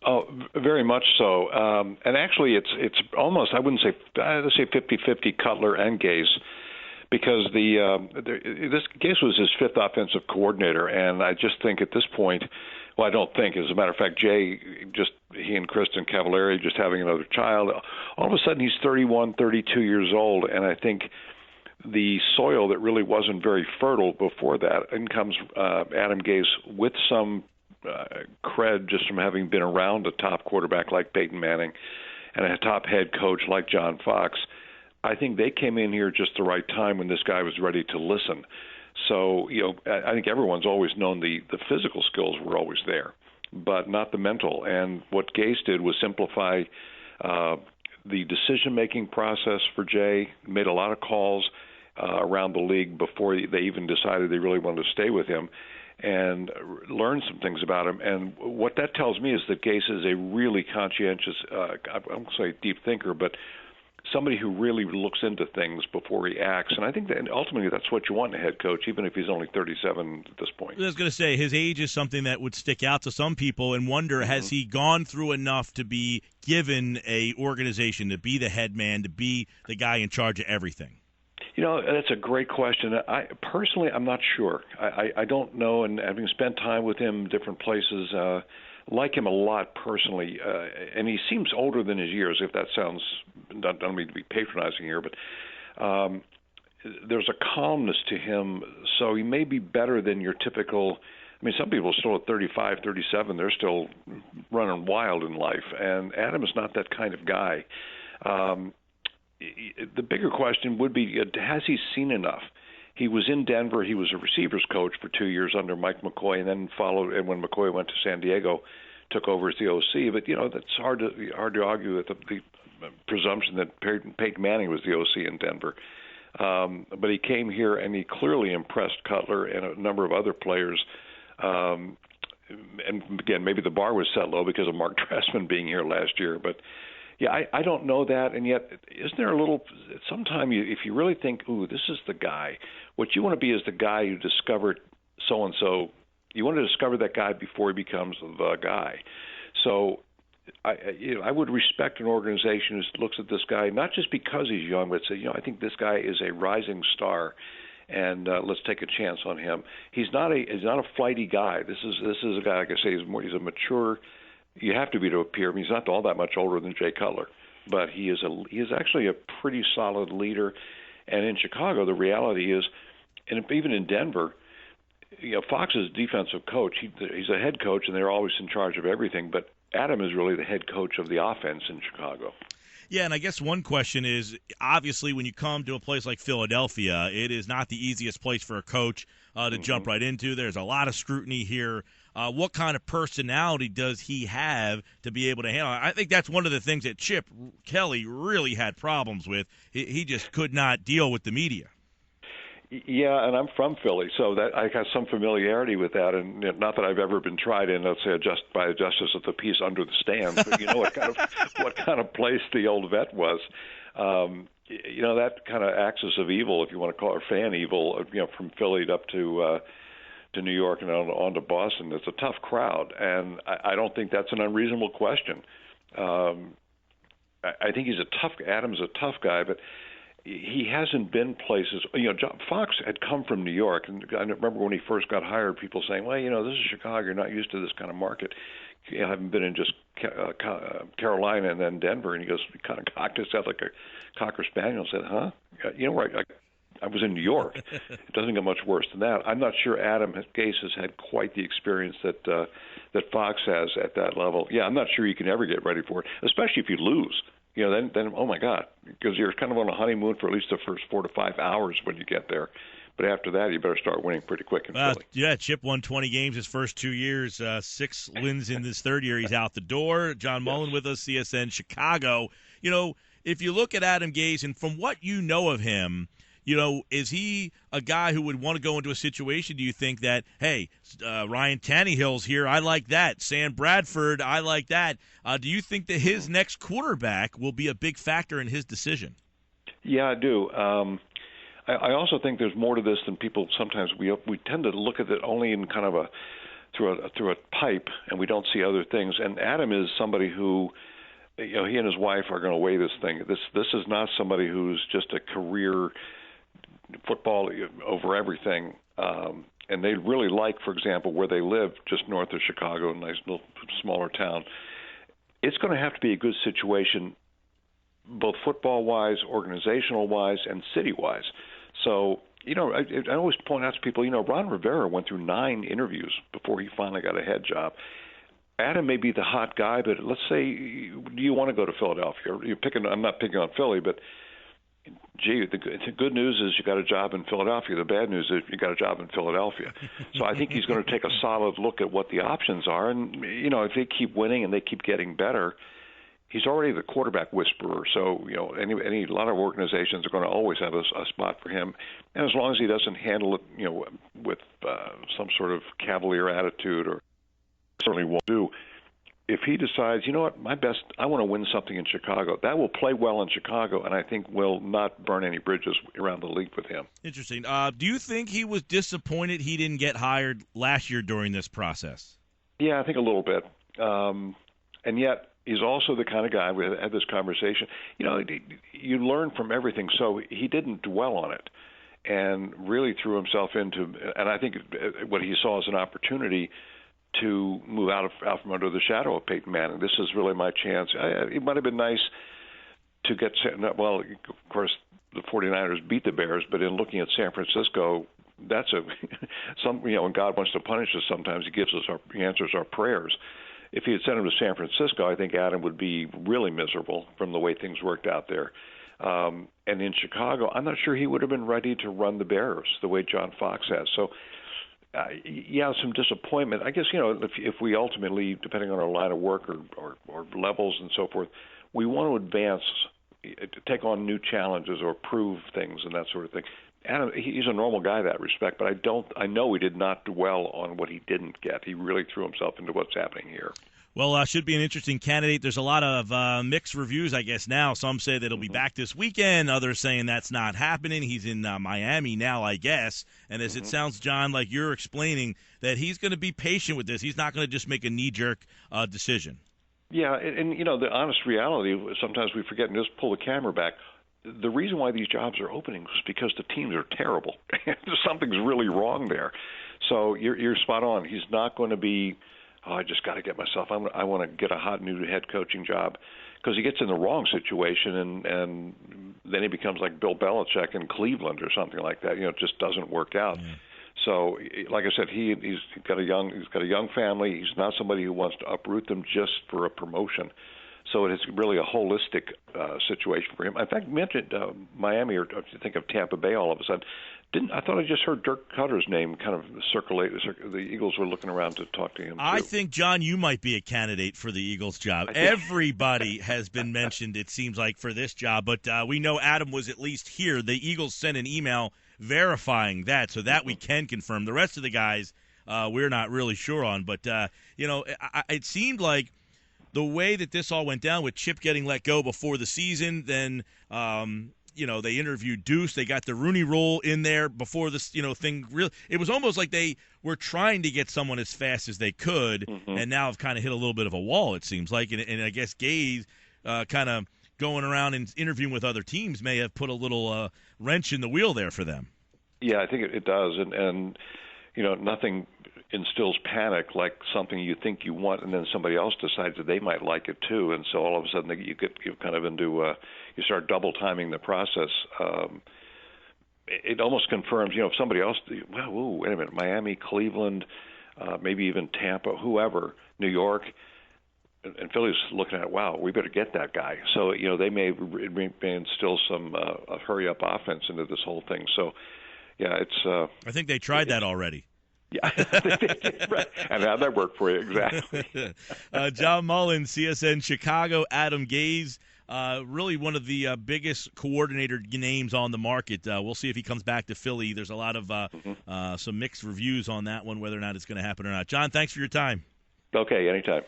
Oh, very much so. And actually, it's almost, I wouldn't say, let's say 50-50 Cutler and Gase, because this Gase was his fifth offensive coordinator, and I just think at this point, well, I don't think, as a matter of fact, Jay, he and Kristen Cavallari just having another child, all of a sudden he's 31, 32 years old, and I think the soil that really wasn't very fertile before that, in comes Adam Gase with some cred just from having been around a top quarterback like Peyton Manning and a top head coach like John Fox. I think they came in here just the right time when this guy was ready to listen. So, I think everyone's always known the physical skills were always there, but not the mental. And what Gase did was simplify the decision-making process for Jay, made a lot of calls around the league before they even decided they really wanted to stay with him, and learn some things about him. And what that tells me is that Gase is a really conscientious, I won't say deep thinker, but somebody who really looks into things before he acts. And I think that ultimately that's what you want in a head coach, even if he's only 37 at this point. I was going to say, his age is something that would stick out to some people and wonder, has he gone through enough to be given a organization, to be the head man, to be the guy in charge of everything? That's a great question. I'm not sure. I don't know, and having spent time with him in different places, like him a lot personally, and he seems older than his years, if that sounds, I don't mean to be patronizing here, but there's a calmness to him, so he may be better than your typical. I mean, some people are still at 35, 37, they're still running wild in life, and Adam is not that kind of guy. The bigger question would be, has he seen enough? He was in Denver. He was a receivers coach for 2 years under Mike McCoy, and then followed. And when McCoy went to San Diego, took over as the OC. But that's hard to argue with the presumption that Peyton Manning was the OC in Denver. But he came here and he clearly impressed Cutler and a number of other players. And again, maybe the bar was set low because of Mark Trestman being here last year, but. Yeah, I don't know that, and yet isn't there a little – sometimes if you really think, ooh, this is the guy, what you want to be is the guy who discovered so-and-so. You want to discover that guy before he becomes the guy. So I would respect an organization who looks at this guy, not just because he's young, but say, I think this guy is a rising star, and let's take a chance on him. He's not a flighty guy. This is a guy, like I say, he's a mature – you have to be to appear. I mean, he's not all that much older than Jay Cutler, but he is actually a pretty solid leader. And in Chicago, the reality is, and even in Denver, Fox is defensive coach. He's a head coach, and they're always in charge of everything. But Adam is really the head coach of the offense in Chicago. Yeah, and I guess one question is, obviously, when you come to a place like Philadelphia, it is not the easiest place for a coach to jump right into. There's a lot of scrutiny here. What kind of personality does he have to be able to handle it? I think that's one of the things that Chip Kelly really had problems with. He just could not deal with the media. Yeah, and I'm from Philly, so that I got some familiarity with that, and not that I've ever been tried in, let's say, by a justice of the peace under the stands, but what kind of place the old vet was. That kind of axis of evil, if you want to call it fan evil, from Philly up to New York and on to Boston, it's a tough crowd, and I don't think that's an unreasonable question. I think Adam's a tough guy, but he hasn't been places. Fox had come from New York, and I remember when he first got hired, people saying, "Well, this is Chicago. You're not used to this kind of market. You haven't been in just Carolina and then Denver." And he kind of cocked his head like a cocker spaniel, and said, "Huh? I was in New York. It doesn't get much worse than that." I'm not sure Adam Gase has had quite the experience that Fox has at that level. Yeah, I'm not sure you can ever get ready for it, especially if you lose. Then oh my God, because you're kind of on a honeymoon for at least the first 4 to 5 hours when you get there. But after that, you better start winning pretty quick in Philly. Yeah, Chip won 20 games his first 2 years, 6 wins in this third year. He's out the door. John Mullin with us, CSN Chicago. If you look at Adam Gase, and from what you know of him, is he a guy who would want to go into a situation, do you think that, hey, Ryan Tannehill's here, I like that. Sam Bradford, I like that. Do you think that his next quarterback will be a big factor in his decision? Yeah, I do. I also think there's more to this than people sometimes we tend to look at it only in kind of a through a pipe, and we don't see other things. And Adam is somebody who, he and his wife are going to weigh this thing. This is not somebody who's just a career football over everything. And they really like, for example, where they live, just north of Chicago, a nice little smaller town. It's going to have to be a good situation, both football-wise, organizational-wise, and city-wise. So, I always point out to people, Ron Rivera went through 9 interviews before he finally got a head job. Adam may be the hot guy, but let's say, do you want to go to Philadelphia? I'm not picking on Philly, but gee, the good news is you got a job in Philadelphia. The bad news is you got a job in Philadelphia. So I think he's going to take a solid look at what the options are. And, if they keep winning and they keep getting better, he's already the quarterback whisperer. So, a lot of organizations are going to always have a spot for him. And as long as he doesn't handle it, with some sort of cavalier attitude, or certainly won't do, if he decides, I want to win something in Chicago, that will play well in Chicago, and I think will not burn any bridges around the league with him. Interesting. Do you think he was disappointed he didn't get hired last year during this process? Yeah, I think a little bit. And yet, he's also the kind of guy, we had this conversation, you learn from everything, so he didn't dwell on it and really threw himself into, and I think what he saw as an opportunity to move out from under the shadow of Peyton Manning. This is really my chance. It might have been nice to get, well, of course, the 49ers beat the Bears, but in looking at San Francisco, that's when God wants to punish us sometimes, he answers our prayers. If he had sent him to San Francisco, I think Adam would be really miserable from the way things worked out there. And in Chicago, I'm not sure he would have been ready to run the Bears the way John Fox has. So, some disappointment. I guess, if we ultimately, depending on our line of work or levels and so forth, we want to advance, to take on new challenges or prove things and that sort of thing. Adam, he's a normal guy in that respect, but I know he did not dwell on what he didn't get. He really threw himself into what's happening here. Well, should be an interesting candidate. There's a lot of mixed reviews, I guess, now. Some say that he'll be back this weekend. Others saying that's not happening. He's in Miami now, I guess. And as it sounds, John, like you're explaining, that he's going to be patient with this. He's not going to just make a knee-jerk decision. Yeah, and the honest reality, sometimes we forget and just pull the camera back. The reason why these jobs are opening is because the teams are terrible. Something's really wrong there. So you're spot on. He's not going to be, I just got to get myself, I want to get a hot new head coaching job, because he gets in the wrong situation and then he becomes like Bill Belichick in Cleveland or something like that. It just doesn't work out. Yeah. So, like I said, he's got a young family. He's not somebody who wants to uproot them just for a promotion. So it is really a holistic situation for him. In fact, mentioned Miami, or think of Tampa Bay all of a sudden. I thought I just heard Dirk Cutter's name kind of circulate. The Eagles were looking around to talk to him, too. I think, John, you might be a candidate for the Eagles job. Everybody has been mentioned, it seems like, for this job. But we know Adam was at least here. The Eagles sent an email verifying that, so that we can confirm. The rest of the guys we're not really sure on. But, it seemed like the way that this all went down with Chip getting let go before the season, then they interviewed Deuce. They got the Rooney Rule in there before this thing. Really, it was almost like they were trying to get someone as fast as they could, and now have kind of hit a little bit of a wall, it seems like. And I guess Gase kind of going around and interviewing with other teams may have put a little wrench in the wheel there for them. Yeah, I think it does, and nothing instills panic like something you think you want, and then somebody else decides that they might like it too, and so all of a sudden you kind of into you start double timing the process. It almost confirms, if somebody else, wait a minute, Miami, Cleveland, maybe even Tampa, whoever, New York, and Philly's looking at it, wow, we better get that guy. So they may instill some hurry up offense into this whole thing. So yeah, it's. I think they tried that already. Yeah, right. And how'd that work for you? Exactly. John Mullin, CSN Chicago, Adam Gase, really one of the biggest coordinator names on the market. We'll see if he comes back to Philly. There's a lot of some mixed reviews on that one, whether or not it's going to happen or not. John, thanks for your time. Okay, anytime.